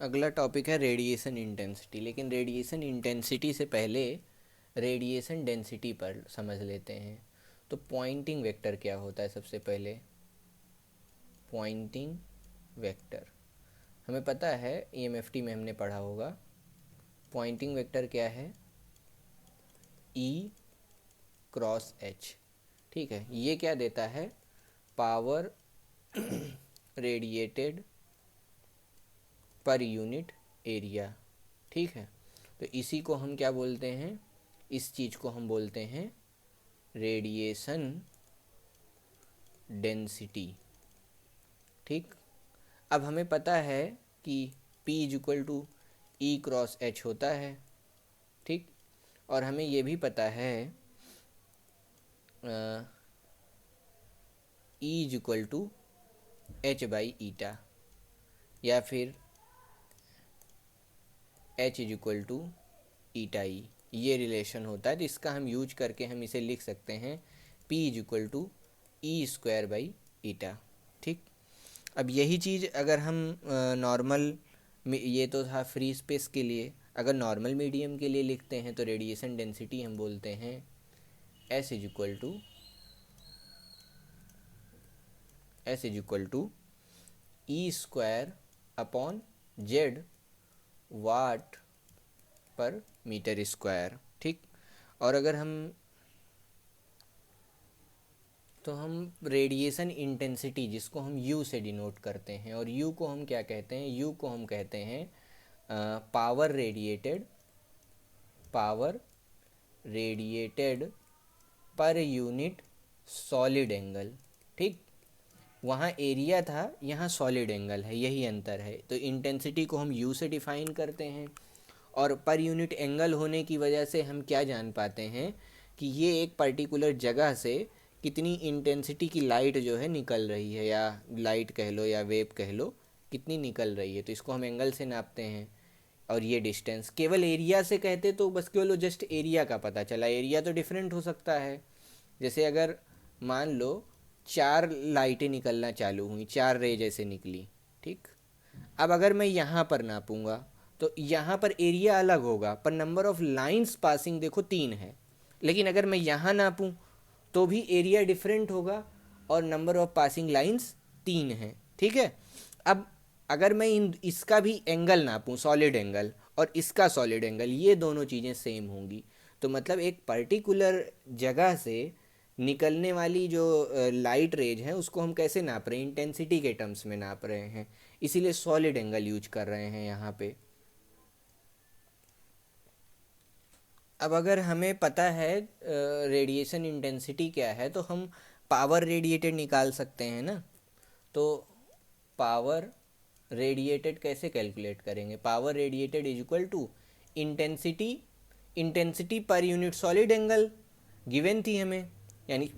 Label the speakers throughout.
Speaker 1: अगला टॉपिक है radiation intensity, लेकिन रेडिएशन इंटेंसिटी से पहले रेडिएशन डेंसिटी पर समझ लेते हैं। तो पॉइंटिंग वेक्टर क्या होता है? सबसे पहले पॉइंटिंग वेक्टर हमें पता है, ईएमएफटी में हमने पढ़ा होगा। पॉइंटिंग वेक्टर क्या है? ई क्रॉस एच। ठीक है, ये क्या देता है? Power radiated per unit area. ठीक है, तो इसी को हम क्या बोलते हैं? इस चीज़ को हम बोलते हैं रेडिएशन डेंसिटी। ठीक, अब हमें पता है कि P is equal to E cross H होता है। ठीक, और हमें ये भी पता है E is equal to H by eta, या फिर H is equal to eta E, ये रिलेशन होता है। तो इसका हम यूज करके हम इसे लिख सकते हैं P is equal to E square by eta. ठीक, अब यही चीज़ अगर हम नॉर्मल, ये तो था फ्री स्पेस के लिए, अगर नॉर्मल मीडियम के लिए लिखते हैं तो रेडिएशन डेंसिटी हम बोलते हैं S is equal to E square upon Z watt per metre square. ठीक, और अगर हम रेडिएशन इंटेंसिटी, जिसको हम U से डिनोट करते हैं, और U को हम क्या कहते हैं? U को हम कहते हैं पावर रेडिएटेड पर यूनिट सॉलिड एंगल। ठीक, वहाँ एरिया था, यहाँ सॉलिड एंगल है, यही अंतर है। तो इंटेंसिटी को हम U से डिफाइन करते हैं, और पर यूनिट एंगल होने की वजह से हम क्या जान पाते हैं कि ये एक पर्टिकुलर जगह से कितनी इंटेंसिटी की लाइट जो है निकल रही है, या लाइट कह लो या वेव कह लो, कितनी निकल रही है। तो इसको हम एंगल से नापते हैं। और ये डिस्टेंस केवल एरिया से कहते तो बस केवल जस्ट एरिया का पता चला। एरिया तो डिफरेंट हो सकता है। जैसे अगर मान लो 4 लाइटें निकलना चालू हुई, 4 रे जैसे निकली। ठीक, अब अगर मैं यहाँ पर नापूंगा तो यहाँ पर एरिया अलग होगा, पर नंबर ऑफ लाइंस पासिंग देखो 3 है। लेकिन अगर मैं यहाँ नापूं तो भी एरिया डिफरेंट होगा, और नंबर ऑफ पासिंग लाइंस 3 है। ठीक है, अब अगर मैं इसका भी एंगल नापूं, सॉलिड एंगल, और इसका सॉलिड एंगल, ये दोनों चीज़ें सेम होंगी। तो मतलब एक पर्टिकुलर जगह से निकलने वाली जो लाइट रेज है उसको हम कैसे नाप रहे हैं? इंटेंसिटी के टर्म्स में नाप रहे हैं, इसीलिए सॉलिड एंगल यूज कर रहे हैं यहाँ पे। अब अगर हमें पता है रेडिएशन इंटेंसिटी क्या है, तो हम पावर रेडिएटेड निकाल सकते हैं ना। तो पावर रेडिएटेड कैसे कैलकुलेट करेंगे? Power radiated is equal to intensity, intensity per unit solid angle given थी हमें। यानी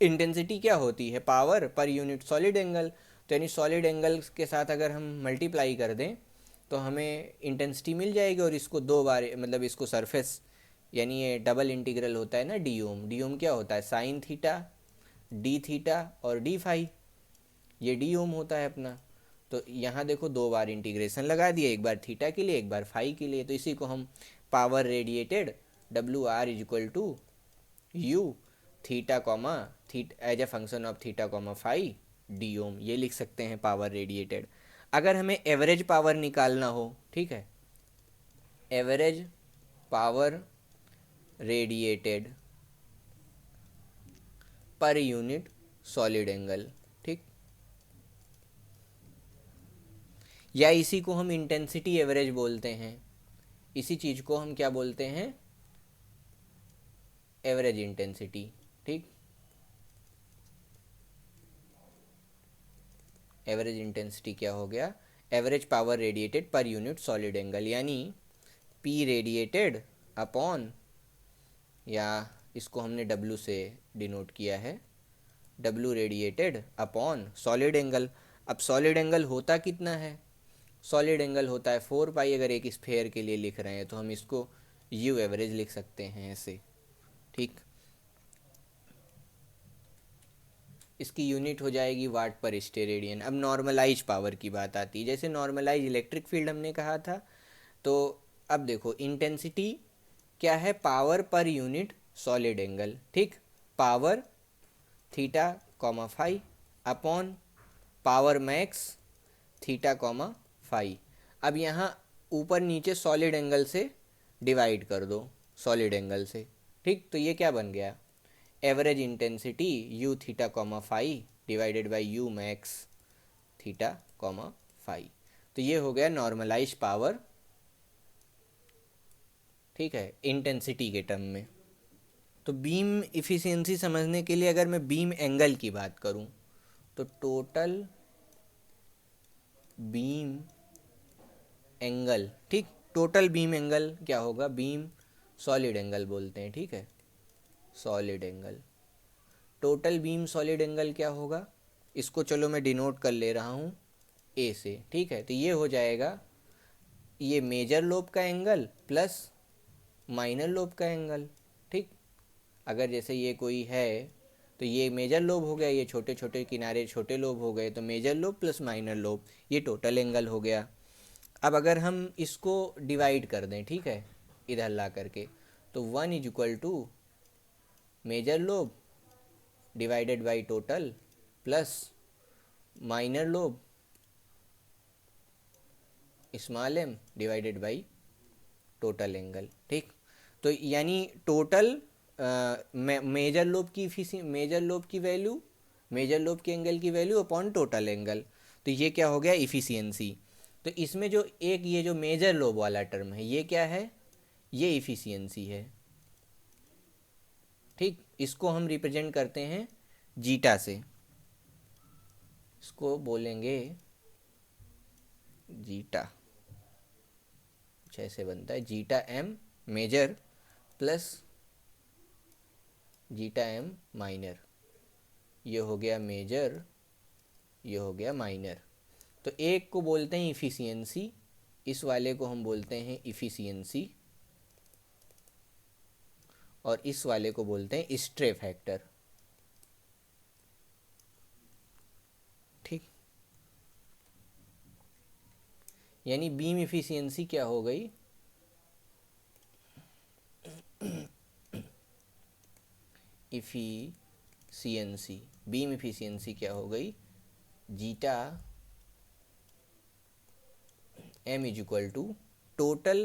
Speaker 1: इंटेंसिटी क्या होती है? Power per unit solid angle. तो यानी सॉलिड एंगल के साथ अगर हम मल्टीप्लाई कर दें तो हमें इंटेंसिटी मिल जाएगी, और इसको 2 बार, मतलब इसको सरफेस, यानी ये डबल इंटीग्रल होता है ना, डी ओम। डी ओम क्या होता है? साइन थीटा, डी थीटा और डी फाई, ये डी ओम होता है अपना। तो यहाँ देखो 2 बार इंटीग्रेशन लगा दिया, एक बार थीटा के लिए, एक बार फाई के लिए। तो इसी को हम power radiated W R is equal to U theta comma as a function of theta comma phi D ohm, ये लिख सकते हैं पावर रेडिएटेड। अगर हमें एवरेज पावर निकालना हो, ठीक है, एवरेज पावर रेडिएटेड पर यूनिट सॉलिड एंगल। ठीक, या इसी को हम इंटेंसिटी एवरेज बोलते हैं। इसी चीज़ को हम क्या बोलते हैं? Average intensity. ठीक, एवरेज इंटेंसिटी क्या हो गया? एवरेज पावर रेडिएटेड पर यूनिट सॉलिड एंगल, यानी पी रेडिएटेड अपॉन, या इसको हमने डब्ल्यू से डिनोट किया है, W radiated upon solid angle. अब सॉलिड एंगल होता कितना है? सॉलिड एंगल होता है 4 पाई। अगर एक स्फेयर के लिए लिख रहे हैं तो हम इसको यू एवरेज लिख सकते हैं ऐसे। ठीक, इसकी यूनिट हो जाएगी वाट पर स्टेरेडियन। अब नॉर्मलाइज पावर की बात आती है, जैसे नॉर्मलाइज इलेक्ट्रिक फील्ड हमने कहा था। तो अब देखो इंटेंसिटी क्या है, power per unit solid angle, ठीक। Power theta comma phi upon power max theta comma phi. अब यहाँ ऊपर नीचे सॉलिड एंगल से डिवाइड कर दो, सॉलिड एंगल से, ठीक। तो ये क्या बन गया, average intensity U theta comma phi divided by U max theta comma phi. तो ये हो गया नॉर्मलाइज पावर, ठीक है, इंटेंसिटी के टर्म में। तो बीम इफ़िशियंसी समझने के लिए अगर मैं बीम एंगल की बात करूं, तो टोटल बीम एंगल, ठीक। टोटल बीम एंगल क्या होगा, बीम सॉलिड एंगल बोलते हैं, ठीक है, solid angle. Total beam solid angle क्या होगा, इसको चलो मैं डिनोट कर ले रहा हूँ ए से, ठीक है। तो ये हो जाएगा, ये मेजर लोब का एंगल प्लस माइनर लोब का एंगल, ठीक। अगर जैसे ये कोई है तो ये मेजर लोब हो गया, ये छोटे छोटे किनारे छोटे लोब हो गए, तो major lobe plus minor lobe, ये टोटल एंगल हो गया। अब अगर हम इसको डिवाइड कर दें, ठीक है, इधर ला करके, तो 1 is equal to major lobe divided by total plus minor lobe small M divided by total angle, ठीक। तो यानी टोटल मेजर लोब की मेजर लोब की वैल्यू, मेजर लोब के एंगल की वैल्यू अपॉन टोटल एंगल। तो ये क्या हो गया, इफ़िशियंसी। तो इसमें जो एक ये जो मेजर लोब वाला टर्म है, ये क्या है, ये इफ़िशियंसी है, ठीक। इसको हम रिप्रेजेंट करते हैं जीटा से, इसको बोलेंगे जीटा, कुछ ऐसे बनता है, zeta M major plus zeta M minor. ये हो गया मेजर, ये हो गया माइनर। तो एक को बोलते हैं इफ़िशियंसी, इस वाले को हम बोलते हैं इफ़िशियंसी, और इस वाले को बोलते हैं स्ट्रे फैक्टर, ठीक। यानी बीम इफ़िशियंसी क्या हो गई, इफ़िशियंसी, बीम इफ़िशियंसी क्या हो गई, zeta M is equal to total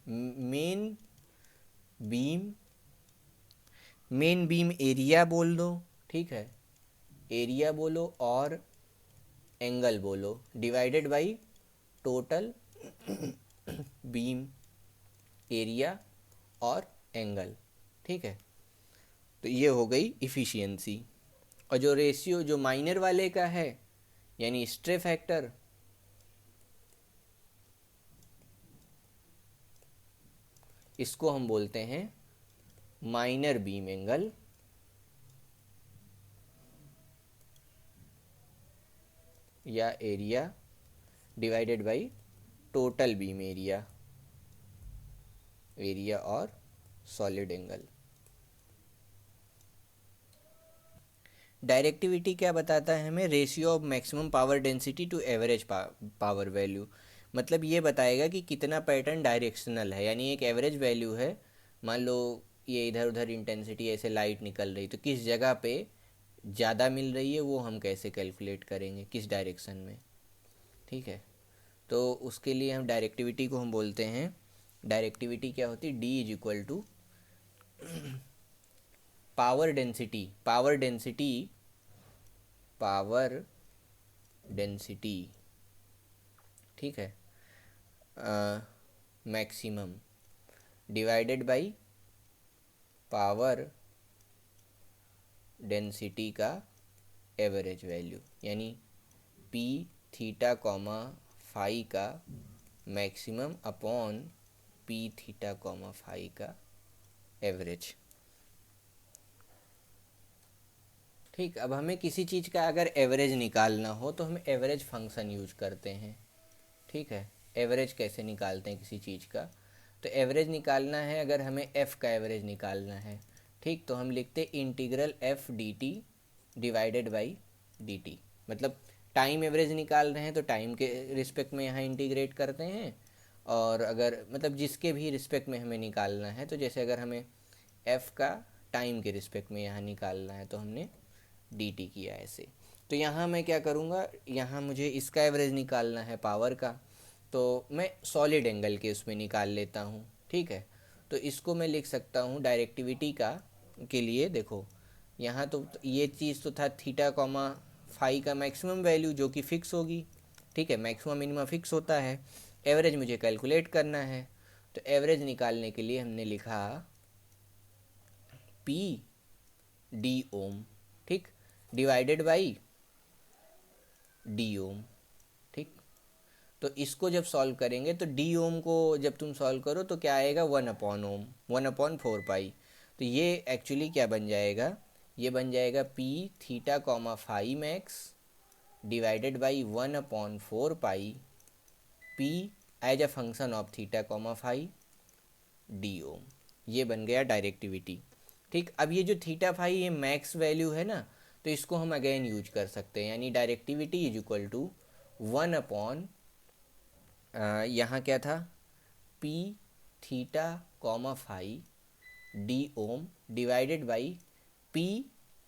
Speaker 1: main beam, main beam area बोल दो, ठीक है, एरिया बोलो और एंगल बोलो, divided by total beam area और एंगल, ठीक है। तो ये हो गई इफ़िशियंसी। और जो रेशियो जो माइनर वाले का है, यानी स्ट्रे फैक्टर, इसको हम बोलते हैं माइनर बीम एंगल, या area divided by total beam area, area और सॉलिड एंगल। डायरेक्टिविटी क्या बताता है हमें, ratio of maximum power density to average power value. मतलब ये बताएगा कि कितना पैटर्न डायरेक्शनल है, यानी एक एवरेज वैल्यू है, मान लो ये इधर उधर इंटेंसिटी ऐसे लाइट निकल रही, तो किस जगह पे ज़्यादा मिल रही है वो हम कैसे कैलकुलेट करेंगे, किस डायरेक्शन में, ठीक है। तो उसके लिए हम डायरेक्टिविटी को हम बोलते हैं, डायरेक्टिविटी क्या होती है, D is equal to power density, power density, power density, ठीक है, maximum divided by power density का एवरेज वैल्यू, यानी पी थीटा कॉमा फाई का maximum upon P theta comma phi का एवरेज, ठीक। अब हमें किसी चीज़ का अगर एवरेज निकालना हो तो हम एवरेज फंक्शन यूज करते हैं, ठीक है। एवरेज कैसे निकालते हैं किसी चीज़ का, तो एवरेज निकालना है, अगर हमें एफ़ का एवरेज निकालना है, ठीक, तो हम लिखते integral F D T divided by dt। मतलब टाइम एवरेज निकाल रहे हैं तो टाइम के रिस्पेक्ट में यहाँ इंटीग्रेट करते हैं, और अगर मतलब जिसके भी रिस्पेक्ट में हमें निकालना है, तो जैसे अगर हमें f का टाइम के रिस्पेक्ट में यहाँ निकालना है तो हमने dt किया ऐसे। तो यहाँ मैं क्या करूँगा, यहाँ मुझे इसका एवरेज निकालना है पावर का, तो मैं सॉलिड एंगल के उसमें निकाल लेता हूँ, ठीक है। तो इसको मैं लिख सकता हूँ डायरेक्टिविटी का के लिए। देखो यहाँ तो ये चीज़ तो था थीटा कॉमा फाई का मैक्सिमम वैल्यू जो कि फ़िक्स होगी, ठीक है, मैक्सिमम मिनिमम फ़िक्स होता है। एवरेज मुझे कैलकुलेट करना है, तो एवरेज निकालने के लिए हमने लिखा पी डी ओम, ठीक, डिवाइडेड बाई डी ओम, ठीक। तो इसको जब सॉल्व करेंगे तो डी ओम को जब तुम सॉल्व करो तो क्या आएगा, 1/ओम, 1/4 पाई। तो ये एक्चुअली क्या बन जाएगा, ये बन जाएगा P theta comma phi max divided by 1/4 pi P as a function of theta comma phi D ohm. ये बन गया डायरेक्टिविटी, ठीक। अब ये जो थीटा फाई ये मैक्स वैल्यू है ना, तो इसको हम अगेन यूज कर सकते हैं, यानी डायरेक्टिविटी इज इक्वल टू 1 यहाँ क्या था, P theta comma phi D omega divided by P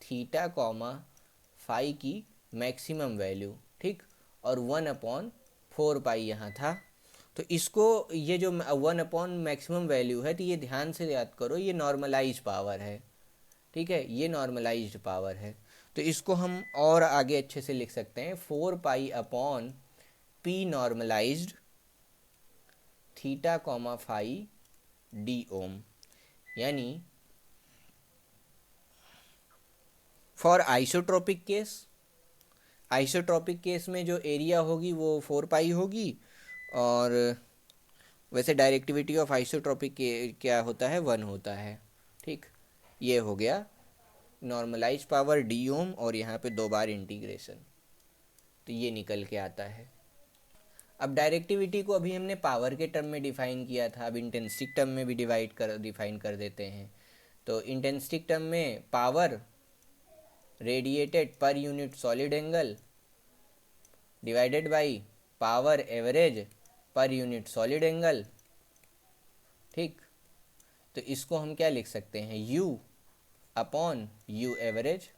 Speaker 1: theta comma phi की मैक्सिमम वैल्यू, ठीक, और 1/4 पाई यहाँ था। तो इसको ये जो 1 मैक्सिमम वैल्यू है, तो ये ध्यान से याद करो, ये नॉर्मलाइज पावर है, ठीक है, ये नॉर्मलाइज्ड पावर है। तो इसको हम और आगे अच्छे से लिख सकते हैं, 4 pi upon P normalised theta comma phi D ohm, यानी for isotropic case, isotropic case में जो एरिया होगी वो 4 पाई होगी, और वैसे डायरेक्टिविटी ऑफ आइसोट्रोपिक क्या होता है, 1 होता है, ठीक। ये हो गया नॉर्मलाइज पावर डी ओम, और यहाँ पे 2 बार इंटीग्रेशन, तो ये निकल के आता है। अब डायरेक्टिविटी को अभी हमने पावर के टर्म में डिफाइन किया था, अब इंटेंसिटी टर्म में भी डिफाइन कर देते हैं। तो इंटेंसिटी टर्म में पावर रेडिएटेड पर unit solid angle divided by power average पर यूनिट सॉलिड एंगल, ठीक। तो इसको हम क्या लिख सकते हैं, U अपॉन U एवरेज,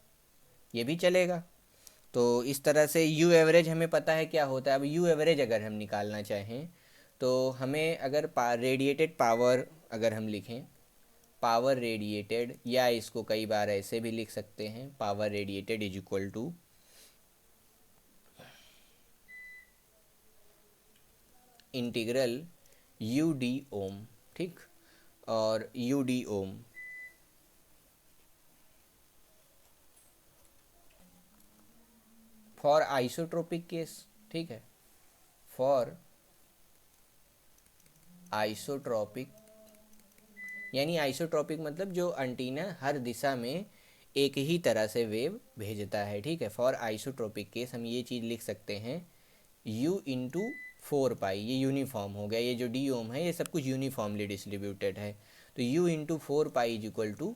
Speaker 1: ये भी चलेगा। तो इस तरह से U एवरेज हमें पता है क्या होता है। अब U एवरेज अगर हम निकालना चाहें तो हमें अगर रेडिएटेड पावर अगर हम लिखें, पावर रेडिएटेड, या इसको कई बार ऐसे भी लिख सकते हैं, power radiated is equal to integral U D ohm, ठीक, और U D ohm for isotropic case, ठीक है, फॉर आइसोट्रोपिक, यानी आइसोट्रोपिक मतलब जो एंटीना हर दिशा में एक ही तरह से वेव भेजता है, ठीक है। फॉर आइसोट्रोपिक केस हम ये चीज़ लिख सकते हैं, U/4 पाई, ये यूनिफॉर्म हो गया, ये जो डी ओम है ये सब कुछ यूनिफॉर्मली डिस्ट्रीब्यूटेड है। तो U/4 pi is equal to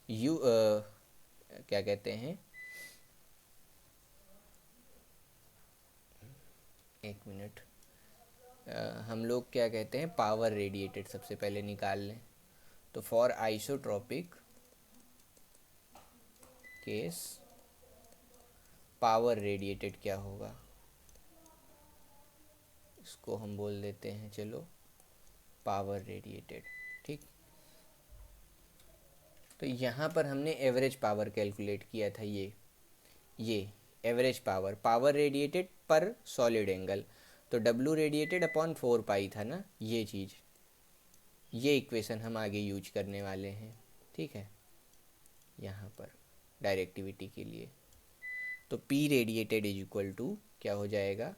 Speaker 1: U, क्या कहते हैं, एक मिनट, हम लोग क्या कहते हैं, पावर रेडिएटेड सबसे पहले निकाल लें। तो for isotropic case power radiated क्या होगा, इसको हम बोल देते हैं, चलो, पावर रेडिएटेड, ठीक। तो यहाँ पर हमने एवरेज पावर कैलकुलेट किया था, ये एवरेज पावर, पावर रेडिएटेड पर सॉलिड एंगल, तो W रेडिएटेड अपॉन 4 पाई था ना, ये चीज़, ये इक्वेशन हम आगे यूज करने वाले हैं, ठीक है, यहाँ पर डायरेक्टिविटी के लिए। तो P radiated is equal to क्या हो जाएगा,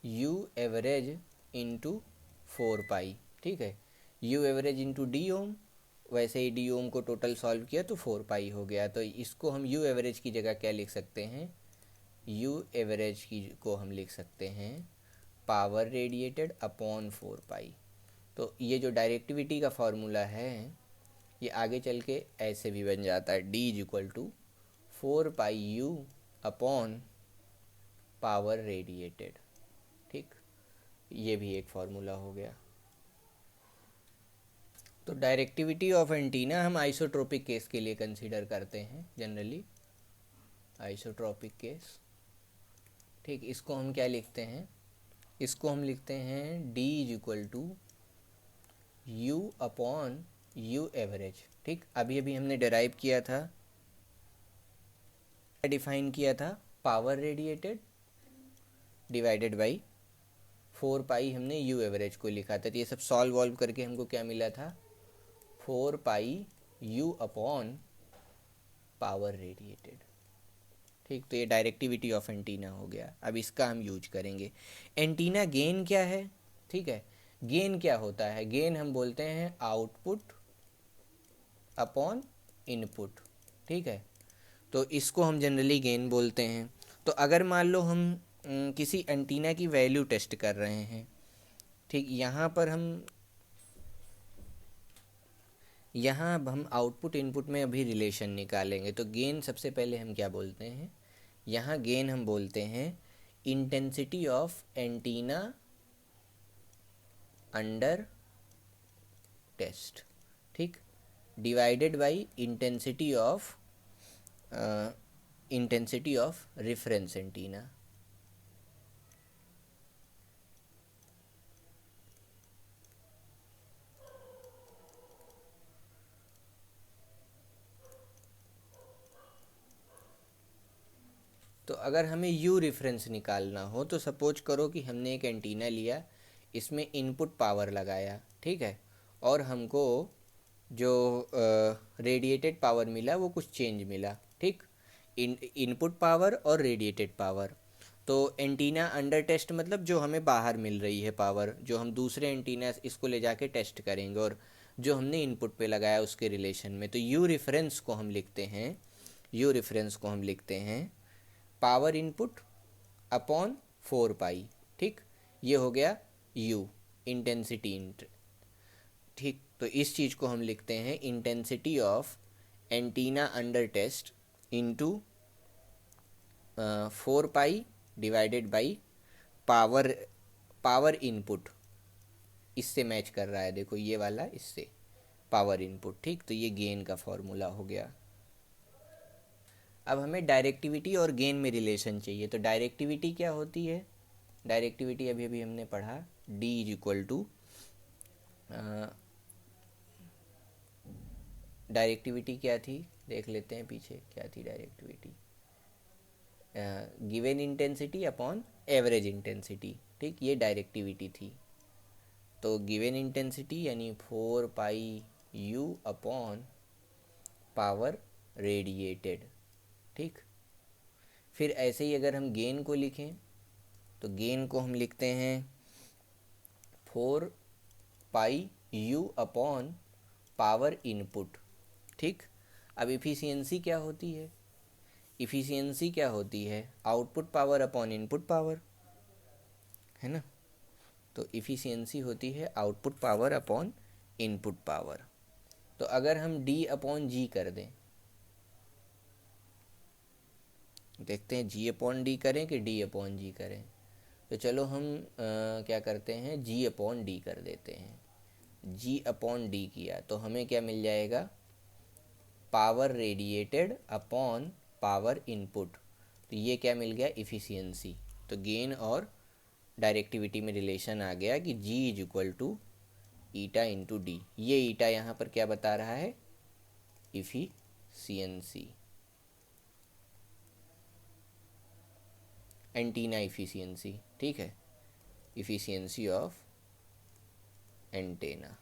Speaker 1: U एवरेज इंटू 4 पाई, ठीक है, U एवरेज इंटू डी ओम, वैसे ही डी ओम को टोटल सॉल्व किया तो 4 पाई हो गया। तो इसको हम U एवरेज की जगह क्या लिख सकते हैं, U एवरेज की को हम लिख सकते हैं पावर रेडिएटेड अपॉन 4 पाई। तो ये जो डायरेक्टिविटी का फॉर्मूला है ये आगे चल के ऐसे भी बन जाता है, D is equal to 4πu upon power radiated. ठीक, ये भी एक फार्मूला हो गया। तो डायरेक्टिविटी ऑफ एंटीना हम आइसोट्रोपिक केस के लिए कंसीडर करते हैं जनरली, आइसोट्रोपिक केस। ठीक, इसको हम क्या लिखते हैं, इसको हम लिखते हैं D is equal to U upon U average. ठीक, अभी अभी हमने डिराइव किया था, डिफाइन किया था, पावर रेडिएटेड डिवाइडेड बाई 4 पाई हमने U एवरेज को लिखा था। तो ये सब सॉल्व वॉल्व करके हमको क्या मिला था, 4πu अपॉन पावर रेडिएटेड। ठीक, तो ये डायरेक्टिविटी ऑफ एंटीना हो गया। अब इसका हम यूज करेंगे। एंटीना गेन क्या है, ठीक है, गेन क्या होता है, गेन हम बोलते हैं आउटपुट अपॉन इनपुट। ठीक है, तो इसको हम जनरली गेन बोलते हैं। तो अगर मान लो हम किसी एंटीना की वैल्यू टेस्ट कर रहे हैं, ठीक, यहाँ अब हम आउटपुट इनपुट में अभी रिलेशन निकालेंगे। तो गेन सबसे पहले हम क्या बोलते हैं, यहाँ गेन हम बोलते हैं intensity of antenna under test. ठीक, divided by intensity of reference antenna. तो अगर हमें U रेफरेंस निकालना हो, तो सपोज करो कि हमने एक एंटीना लिया, इसमें इनपुट पावर लगाया, ठीक है, और हमको जो रेडिएटेड पावर मिला वो कुछ चेंज मिला। ठीक, इनपुट पावर और रेडिएटेड पावर। तो एंटीना अंडर टेस्ट मतलब जो हमें बाहर मिल रही है पावर, जो हम दूसरे एंटीना इसको ले जाके टेस्ट करेंगे, और जो हमने इनपुट पे लगाया उसके रिलेशन में। तो U रेफरेंस को हम लिखते हैं पावर इनपुट अपॉन 4 पाई। ठीक, ये हो गया U इंटेंसिटी। ठीक, तो इस चीज़ को हम लिखते हैं intensity of antenna under test into 4 pi divided by power input. इससे मैच कर रहा है, देखो ये वाला इससे, पावर इनपुट। ठीक, तो ये गेन का फॉर्मूला हो गया। अब हमें डायरेक्टिविटी और गेन में रिलेशन चाहिए। तो डायरेक्टिविटी क्या होती है, डायरेक्टिविटी अभी अभी हमने पढ़ा, D is equal to, directivity क्या थी देख लेते हैं, पीछे क्या थी directivity, given intensity upon average intensity. ठीक, ये डायरेक्टिविटी थी। तो गिवन इंटेंसिटी यानी 4πu अपॉन पावर रेडिएटेड। ठीक, फिर ऐसे ही अगर हम गेन को लिखें, तो गेन को हम लिखते हैं 4πu अपॉन पावर इनपुट। ठीक, अब इफ़िशियंसी क्या होती है, इफ़िशियंसी क्या होती है, output power upon input power, है ना। तो इफ़िशियंसी होती है output power upon input power. तो अगर हम D अपॉन G कर दें, देखते हैं G अपॉन D करें कि D अपॉन G करें। तो चलो हम क्या करते हैं, G अपॉन D कर देते हैं। G अपॉन D किया तो हमें क्या मिल जाएगा, power radiated upon power input. तो ये क्या मिल गया, इफ़िशियंसी। तो गेन और डायरेक्टिविटी में रिलेशन आ गया कि G is equal to eta into D। ये ईटा यहाँ पर क्या बता रहा है, इफ़िशियंसी, एंटीना इफ़िशियंसी। ठीक है, इफ़िशियंसी ऑफ एंटेना।